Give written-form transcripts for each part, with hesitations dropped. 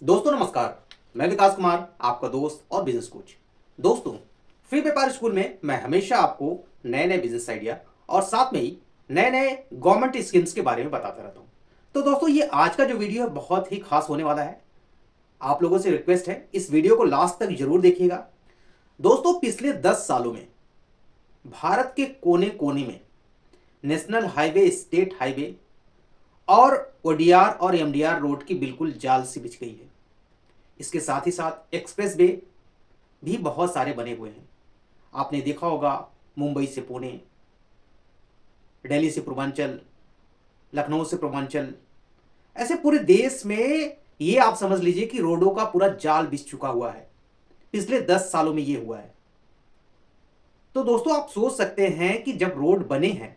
दोस्तों नमस्कार। मैं विकास कुमार, आपका दोस्त और बिजनेस कोच। दोस्तों, फ्री व्यापार स्कूल में मैं हमेशा आपको नए नए बिजनेस आइडिया और साथ में ही नए नए गवर्नमेंट स्कीम्स के बारे में बताता रहता हूं। तो दोस्तों, ये आज का जो वीडियो है बहुत ही खास होने वाला है। आप लोगों से रिक्वेस्ट है, इस वीडियो को लास्ट तक जरूर देखिएगा। दोस्तों, पिछले 10 सालों में भारत के कोने कोने में नेशनल हाईवे, स्टेट हाईवे और ओडीआर और एमडीआर रोड की बिल्कुल जाल सी बिछ गई है। इसके साथ ही साथ एक्सप्रेस वे भी बहुत सारे बने हुए हैं। आपने देखा होगा, मुंबई से पुणे, दिल्ली से पूर्वांचल, लखनऊ से पूर्वांचल, ऐसे पूरे देश में ये आप समझ लीजिए कि रोडों का पूरा जाल बिछ चुका हुआ है। पिछले 10 सालों में ये हुआ है। तो दोस्तों, आप सोच सकते हैं कि जब रोड बने हैं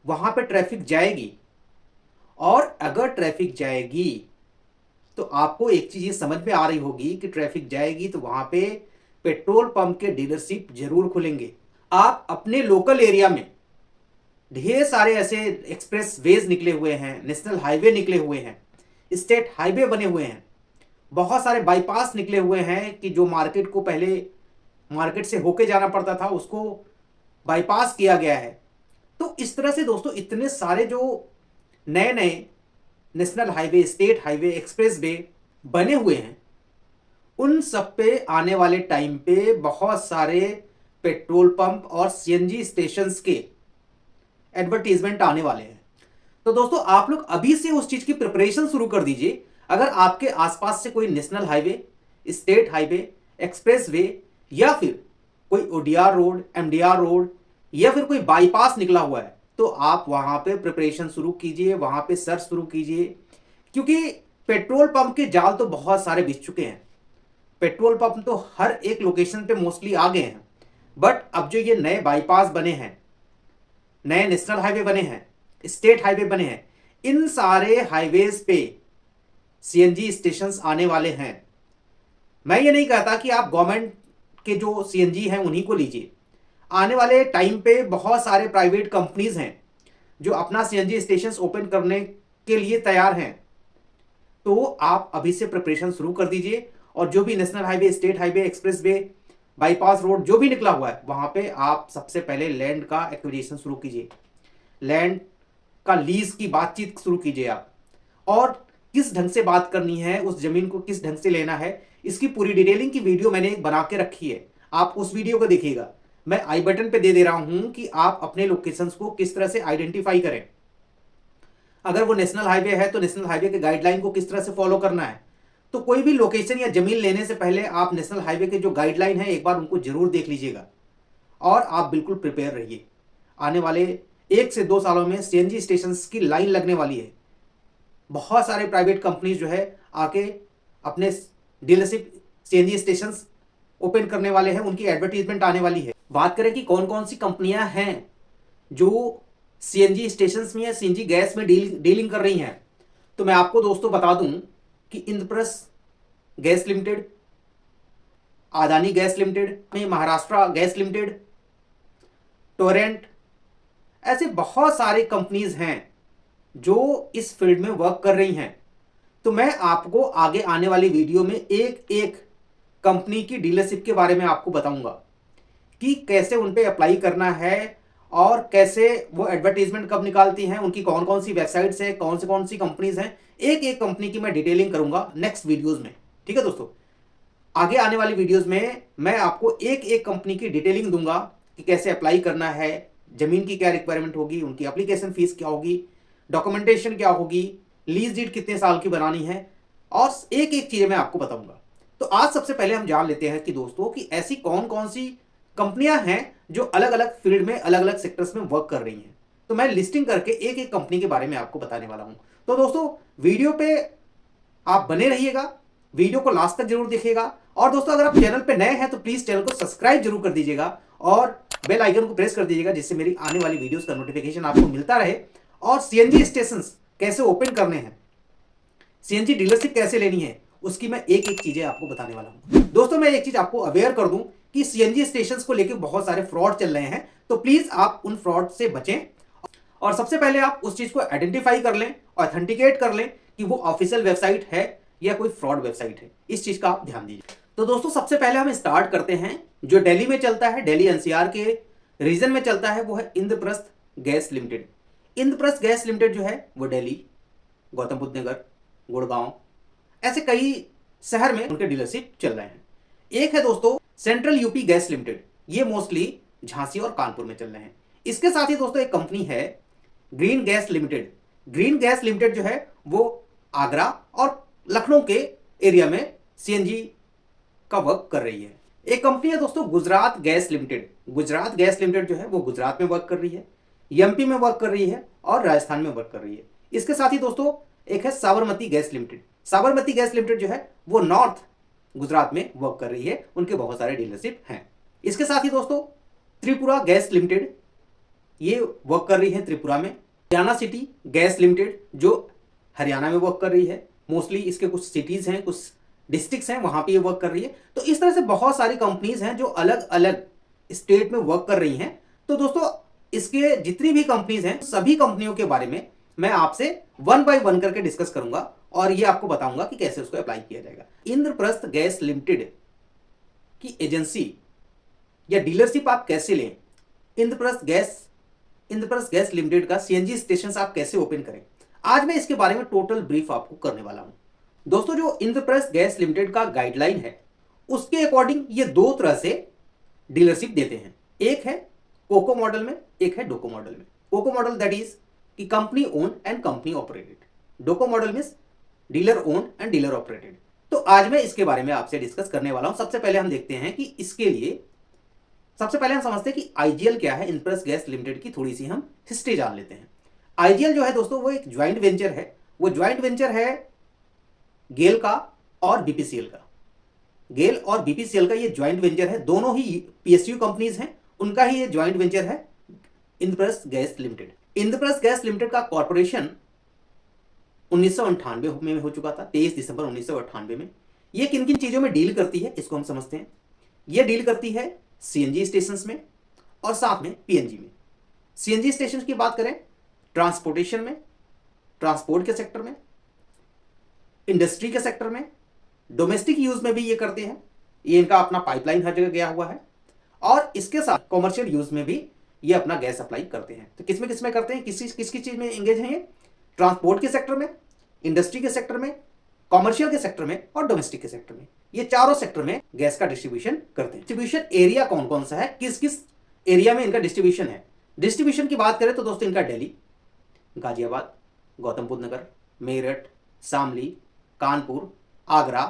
वहां पे ट्रैफिक जाएगी, और अगर ट्रैफिक जाएगी तो आपको एक चीज ये समझ में आ रही होगी कि ट्रैफिक जाएगी तो वहां पे पेट्रोल पंप के डीलरशिप जरूर खुलेंगे। आप अपने लोकल एरिया में ढेर सारे ऐसे एक्सप्रेस वेज निकले हुए हैं, नेशनल हाईवे निकले हुए हैं, स्टेट हाईवे बने हुए हैं, बहुत सारे बाईपास निकले हुए हैं कि जो मार्केट को पहले मार्केट से होके जाना पड़ता था उसको बाईपास किया गया है। तो इस तरह से दोस्तों इतने सारे जो नए नए national highway, state highway, express way बने हुए हैं, उन सब पे आने वाले टाइम पे बहुत सारे पेट्रोल पंप और सीएनजी स्टेशंस के एडवर्टीजमेंट आने वाले हैं। तो दोस्तों, आप लोग अभी से उस चीज की प्रिपरेशन शुरू कर दीजिए। अगर आपके आसपास से कोई national highway, state highway, express way या फिर कोई ओडीआर रोड, एमडीआर रोड या फिर कोई बाईपास निकला हुआ है, तो आप वहां पे प्रिपरेशन शुरू कीजिए, वहां पे सर्च शुरू कीजिए। क्योंकि पेट्रोल पंप के जाल तो बहुत सारे बिछ चुके हैं। पेट्रोल पंप तो हर एक लोकेशन पे मोस्टली आ गए हैं। बट अब जो ये नए बाईपास बने हैं, नए नेशनल हाईवे बने हैं, स्टेट हाईवे बने हैं, इन सारे हाईवेज पे सीएनजी स्टेशन आने वाले हैं। मैं ये नहीं कहता कि आप गवर्नमेंट के जो सीएनजी हैं उन्हीं को लीजिए। आने वाले टाइम पे बहुत सारे प्राइवेट कंपनीज हैं जो अपना सीएनजी स्टेशन ओपन करने के लिए तैयार हैं। तो आप अभी से प्रिपरेशन शुरू कर दीजिए, और जो भी national highway, state highway, express way, bypass road जो भी निकला हुआ है वहां पे आप सबसे पहले लैंड का एक्विजिशन शुरू कीजिए, लैंड का लीज की बातचीत शुरू कीजिए आप। और किस ढंग से बात करनी है, उस जमीन को किस ढंग से लेना है, इसकी पूरी डिटेलिंग की वीडियो मैंने एक बना के रखी है। आप उस वीडियो को देखिएगा। मैं आई बटन पे दे रहा हूं कि आप अपने लोकेशंस को किस तरह से आइडेंटिफाई करें। अगर वो नेशनल हाईवे है तो नेशनल हाईवे के गाइडलाइन को किस तरह से फॉलो करना है। तो कोई भी लोकेशन या जमीन लेने से पहले आप नेशनल हाईवे के जो गाइडलाइन है एक बार उनको जरूर देख लीजिएगा, और आप बिल्कुल प्रिपेयर रहिए। आने वाले 1 से 2 सालों में सीएनजी स्टेशन की लाइन लगने वाली है। बहुत सारे प्राइवेट कंपनीज जो है आके अपने डीलरशिप सीएनजी स्टेशन ओपन करने वाले हैं, उनकी एडवर्टीजमेंट आने वाली है। बात करें कि कौन कौन सी कंपनियां हैं जो सीएनजी स्टेशन में या सीएनजी गैस में डीलिंग कर रही हैं, तो मैं आपको दोस्तों बता दूं कि Indraprastha gas limited, Adani gas limited, Maharashtra gas limited, Torrent, ऐसे बहुत सारी कंपनीज हैं जो इस फील्ड में वर्क कर रही हैं। तो मैं आपको आगे आने वाली वीडियो में एक एक कंपनी की डीलरशिप के बारे में आपको बताऊंगा कि कैसे उन पे अप्लाई करना है, और कैसे वो एडवर्टीजमेंट कब निकालती हैं, उनकी कौन कौन सी वेबसाइट्स है, कौन सी कंपनीज हैं। एक एक कंपनी की मैं डिटेलिंग करूंगा नेक्स्ट वीडियोस में। ठीक है दोस्तों, आगे आने वाली वीडियोस में मैं आपको एक एक कंपनी की डिटेलिंग दूंगा कि कैसे अप्लाई करना है, जमीन की क्या रिक्वायरमेंट होगी, उनकी एप्लीकेशन फीस क्या होगी, डॉक्यूमेंटेशन क्या होगी, लीज डीड कितने साल की बनानी है, और एक एक चीजें मैं आपको बताऊंगा। तो आज सबसे पहले हम जान लेते हैं कि दोस्तों कि ऐसी कौन कौन सी कंपनियां हैं जो अलग अलग फील्ड में, अलग अलग सेक्टर्स में वर्क कर रही हैं। तो मैं लिस्टिंग करके एक एक कंपनी के बारे में आपको बताने वाला हूं। तो दोस्तों, वीडियो पे आप बने रहिएगा, वीडियो को लास्ट तक जरूर देखिएगा। और दोस्तों, अगर आप चैनल पे नए हैं तो प्लीज चैनल को सब्सक्राइब जरूर कर दीजिएगा और बेल आइकन को प्रेस कर दीजिएगा, जिससे मेरी आने वाली वीडियोस का नोटिफिकेशन आपको मिलता रहे। और सीएनजी स्टेशन कैसे ओपन करने हैं, सीएनजी डीलरशिप कैसे लेनी है, उसकी मैं एक एक चीजें आपको बताने वाला हूं। दोस्तों, मैं एक चीज आपको अवेयर कर दूं कि सीएनजी स्टेशंस को लेकर बहुत सारे फ्रॉड चल रहे हैं, तो प्लीज आप उन फ्रॉड से बचें। और सबसे पहले आप उस चीज को आइडेंटिफाई कर लें, ऑथेंटिकेट कर लें कि वो ऑफिशियल वेबसाइट है या कोई फ्रॉड वेबसाइट है, इस चीज का आप ध्यान दीजिए। तो दोस्तों सबसे पहले हम स्टार्ट करते हैं, जो दिल्ली में चलता है, दिल्ली एनसीआर के रीजन में चलता है, वो है Indraprastha gas limited. Indraprastha gas limited जो है वो दिल्ली, गौतम बुद्ध नगर, गुड़गांव, ऐसे कई शहर में उनके डीलरशिप चल रहे हैं। एक है दोस्तों सेंट्रल यूपी गैस लिमिटेड, ये मोस्टली झांसी और कानपुर में चल रहे हैं। इसके साथ ही दोस्तों एक कंपनी है green gas limited. Green gas limited जो है वो आगरा और लखनऊ के एरिया में सीएनजी का वर्क कर रही है। एक कंपनी है दोस्तों Gujarat gas limited. Gujarat gas limited जो है वो गुजरात में वर्क कर रही है, एमपी में वर्क कर रही है और राजस्थान में वर्क कर रही है। इसके साथ ही दोस्तों एक है Sabarmati gas limited. Sabarmati gas limited जो है वो नॉर्थ गुजरात में वर्क कर रही है, उनके बहुत सारे डीलरशिप हैं। इसके साथ ही दोस्तों त्रिपुरा गैस लिमिटेड, ये वर्क कर रही है त्रिपुरा में। हरियाणा सिटी गैस लिमिटेड जो हरियाणा में वर्क कर रही है, मोस्टली इसके कुछ सिटीज हैं, कुछ डिस्ट्रिक्ट्स हैं, वहां पे ये वर्क कर रही है। तो इस तरह से बहुत सारी कंपनीज हैं जो अलग अलग स्टेट में वर्क कर रही हैं। तो दोस्तों इसके जितनी भी कंपनीज हैं, सभी कंपनियों के बारे में मैं आपसे वन बाय वन करके डिस्कस करूंगा और ये आपको बताऊंगा कि कैसे उसको अप्लाई किया जाएगा। इंद्रप्रस्थ गैस लिमिटेड की एजेंसी या डीलरशिप आप कैसे लें, इंद्रप्रस्थ गैस लिमिटेड का सीएनजी स्टेशन आप कैसे ओपन करें, आज मैं इसके बारे में टोटल ब्रीफ आपको करने वाला हूं। दोस्तों जो इंद्रप्रस्थ गैस लिमिटेड का गाइडलाइन है उसके अकॉर्डिंग ये दो तरह से डीलरशिप देते हैं। एक है कोको मॉडल में, एक है डोको मॉडल में। कोको मॉडल दैट इज कि company own and company operated. DOCO model means dealer own and dealer operated. तो आज मैं इसके बारे में आपसे डिस्कस करने वाला हूं। सबसे पहले हम देखते हैं कि इसके लिए सबसे पहले हम समझते हैं कि आईजीएल क्या है। इंद्रप्रस्थ गैस लिमिटेड की थोड़ी सी हम हिस्ट्री जान लेते हैं। आईजीएल जो है दोस्तों वो एक ज्वाइंट वेंचर है। वो ज्वाइंट वेंचर है गेल का और बीपीसीएल का। गेल और बीपीसीएल का ये ज्वाइंट वेंचर है, दोनों ही पीएसयू कंपनीज हैं, उनका ही ये ज्वाइंट वेंचर है Indraprastha gas limited. Indraprastha gas limited का कॉर्पोरेशन 1998 में हो चुका था, 23 दिसंबर 1998 में। ये किन किन चीजों में डील करती है इसको हम समझते हैं। ये डील करती है सीएनजी स्टेशंस में और साथ में पीएनजी में। सीएनजी स्टेशन की बात करें ट्रांसपोर्टेशन में, ट्रांसपोर्ट के सेक्टर में, इंडस्ट्री के सेक्टर में, डोमेस्टिक यूज में भी ये करते हैं। ये इनका अपना पाइपलाइन हर जगह गया हुआ है और इसके साथ कॉमर्शियल यूज में भी ये अपना गैस सप्लाई करते हैं। तो किसमें करते हैं, किसकी चीज में एंगेज हैं ये? ट्रांसपोर्ट के सेक्टर में, इंडस्ट्री के सेक्टर में, कॉमर्शियल के सेक्टर में और डोमेस्टिक के सेक्टर में। ये चारों सेक्टर में गैस का डिस्ट्रीब्यूशन करते हैं। डिस्ट्रीब्यूशन एरिया कौन कौन सा है, किस किस एरिया में इनका डिस्ट्रीब्यूशन है। डिस्ट्रीब्यूशन की बात करें तो दोस्तों इनका दिल्ली, गाजियाबाद, गौतम बुद्ध नगर, मेरठ, शामली, कानपुर, आगरा,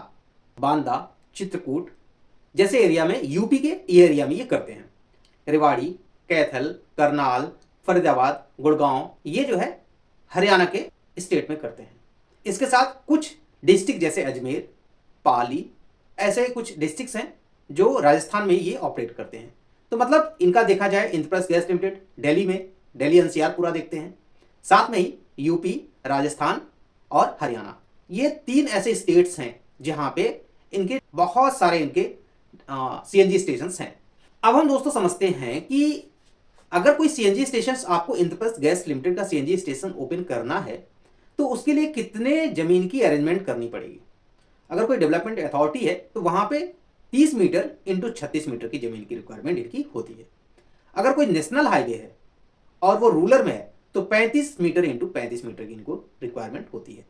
बांदा, चित्रकूट जैसे एरिया में, यूपी के ये एरिया में ये करते हैं। रेवाड़ी, कैथल, करनाल, फरीदाबाद, गुड़गांव, ये जो है हरियाणा के स्टेट में करते हैं। इसके साथ कुछ डिस्ट्रिक्ट जैसे अजमेर, पाली, ऐसे कुछ डिस्ट्रिक्ट्स हैं जो राजस्थान में ये ऑपरेट करते हैं। तो मतलब इनका देखा जाए इंद्रप्रस्थ गैस लिमिटेड दिल्ली में, दिल्ली एनसीआर पूरा देखते हैं, साथ में ही यूपी, राजस्थान और हरियाणा, ये तीन ऐसे स्टेट्स हैं जहां पे इनके बहुत सारे इनके सीएनजी स्टेशन हैं। अब हम दोस्तों समझते हैं कि अगर कोई सीएनजी स्टेशन आपको इंद्रप्रस्थ गैस लिमिटेड का सीएनजी स्टेशन ओपन करना है तो उसके लिए कितने जमीन की अरेंजमेंट करनी पड़ेगी। अगर कोई डेवलपमेंट अथॉरिटी है तो वहां पे 30 मीटर इंटू 36 मीटर की जमीन की रिक्वायरमेंट इनकी होती है। अगर कोई नेशनल हाईवे है और वो रूरल में है तो 35 मीटर इंटू 35 मीटर की इनको रिक्वायरमेंट होती है।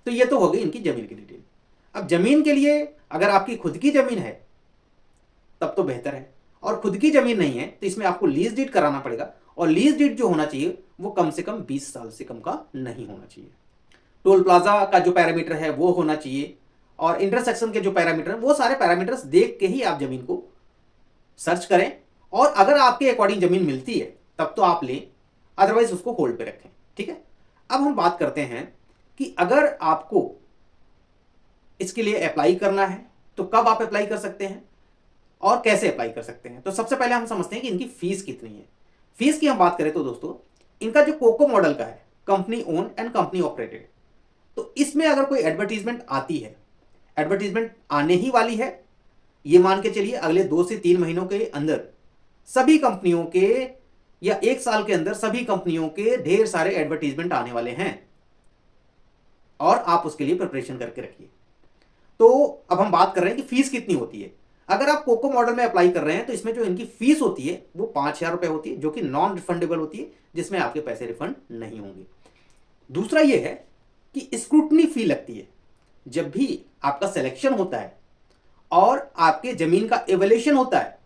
तो ये तो हो गई इनकी जमीन की डिटेल। अब जमीन के लिए अगर आपकी खुद की जमीन है तब तो बेहतर है, और खुद की जमीन नहीं है तो इसमें आपको लीज डीड कराना पड़ेगा, और लीज डीड जो होना चाहिए वो कम से कम 20 साल से कम का नहीं होना चाहिए। टोल प्लाजा का जो पैरामीटर है वो होना चाहिए, और इंटरसेक्शन के जो पैरामीटर है वो सारे पैरामीटर्स देख के ही आप जमीन को सर्च करें, और अगर आपके अकॉर्डिंग जमीन मिलती है तब तो आप लें, अदरवाइज उसको होल्ड पे रखें। ठीक है, अब हम बात करते हैं कि अगर आपको इसके लिए अप्लाई करना है तो कब आप अप्लाई कर सकते हैं और कैसे अप्लाई कर सकते हैं। तो सबसे पहले हम समझते हैं कि इनकी फीस कितनी है। फीस की हम बात करें तो दोस्तों इनका जो कोको मॉडल का है, company own and company operated, तो इसमें अगर कोई एडवर्टीजमेंट आती है, एडवर्टीजमेंट आने ही वाली है, ये मान के चलिए अगले 2 से 3 महीनों के अंदर सभी कंपनियों के, या 1 साल के अंदर सभी कंपनियों के ढेर सारे एडवर्टीजमेंट आने वाले हैं, और आप उसके लिए प्रिपरेशन करके रखिए। तो अब हम बात कर रहे हैं कि फीस कितनी होती है। अगर आप कोको मॉडल में अप्लाई कर रहे हैं तो इसमें जो इनकी फीस होती है वो 5,000 रुपये होती है, जो कि नॉन रिफंडेबल होती है, जिसमें आपके पैसे रिफंड नहीं होंगे। दूसरा ये है कि स्क्रूटनी फी लगती है। जब भी आपका सिलेक्शन होता है और आपके जमीन का एवेल्यूशन होता है,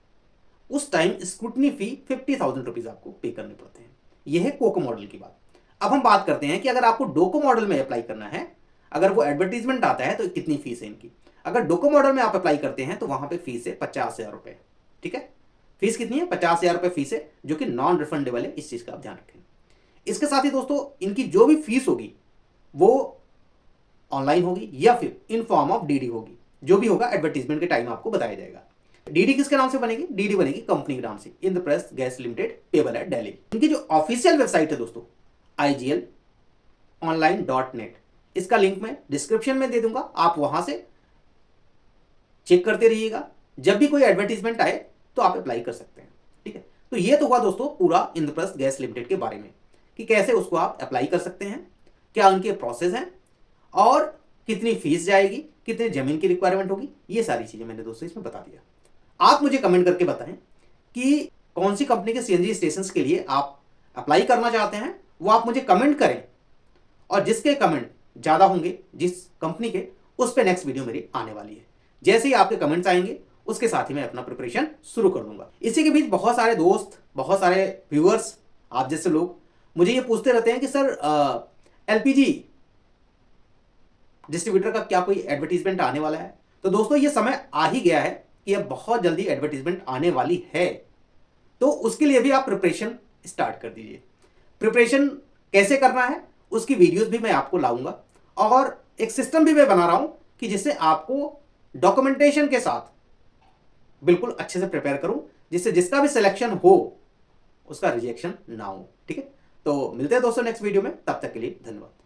उस टाइम स्क्रूटनी फी 50,000 रुपीज आपको पे करने पड़ते हैं। यह है कोको मॉडल की बात। अब हम बात करते हैं कि अगर आपको डोको मॉडल में अप्लाई करना है, अगर वो एडवर्टीजमेंट आता है तो कितनी फीस है इनकी। अगर डोको मॉडल में आप अप्लाई करते हैं तो वहां पे फीस है 50,000 रुपए। ठीक है, फीस कितनी है? 50,000 रुपए फीस है, जो कि नॉन रिफंडेबल है। इस चीज का आप ध्यान रखें। इसके साथ ही दोस्तों इनकी जो भी फीस होगी वो ऑनलाइन होगी या फिर इन फॉर्म ऑफ डीडी होगी। जो भी होगा एडवर्टीजमेंट के टाइम आपको बताया जाएगा। डीडी किसके नाम से बनेगी? डीडी बनेगी कंपनी के नाम से, Indraprastha gas limited, payable eight Delhi. इनकी जो ऑफिशियल वेबसाइट है दोस्तों, iglonline.net, इसका लिंक मैं डिस्क्रिप्शन में दे दूंगा, आप वहां से चेक करते रहिएगा। जब भी कोई एडवर्टीजमेंट आए तो आप अप्लाई कर सकते हैं। ठीक है, तो ये तो हुआ दोस्तों पूरा इंद्रप्रस्थ गैस लिमिटेड के बारे में कि कैसे उसको आप अप्लाई कर सकते हैं, क्या उनके प्रोसेस हैं और कितनी फीस जाएगी, कितनी जमीन की रिक्वायरमेंट होगी। ये सारी चीजें मैंने दोस्तों इसमें बता दिया। आप मुझे कमेंट करके बताएं कि कौन सी कंपनी के सीएनजी स्टेशन के लिए आप अप्लाई करना चाहते हैं, वो आप मुझे कमेंट करें, और जिसके कमेंट ज्यादा होंगे जिस कंपनी के, उस पर नेक्स्ट वीडियो मेरी आने वाली है। जैसे ही आपके कमेंट्स आएंगे उसके साथ ही मैं अपना प्रिपरेशन शुरू कर दूंगा। इसी के बीच बहुत सारे दोस्त, बहुत सारे व्यूअर्स, आप जैसे लोग मुझे ये पूछते रहते हैं कि सर एलपीजी डिस्ट्रीब्यूटर का क्या कोई एडवर्टीजमेंट आने वाला है। तो दोस्तों ये समय आ ही गया है कि अब बहुत जल्दी एडवर्टीजमेंट आने वाली है, तो उसके लिए भी आप प्रिपरेशन स्टार्ट कर दीजिए। प्रिपरेशन कैसे करना है उसकी वीडियोस भी मैं आपको लाऊंगा, और एक सिस्टम भी मैं बना रहा हूं कि जिससे आपको डॉक्यूमेंटेशन के साथ बिल्कुल अच्छे से प्रिपेयर करूं, जिससे जिसका भी सिलेक्शन हो उसका रिजेक्शन ना हो। ठीक है, तो मिलते हैं दोस्तों नेक्स्ट वीडियो में, तब तक के लिए धन्यवाद।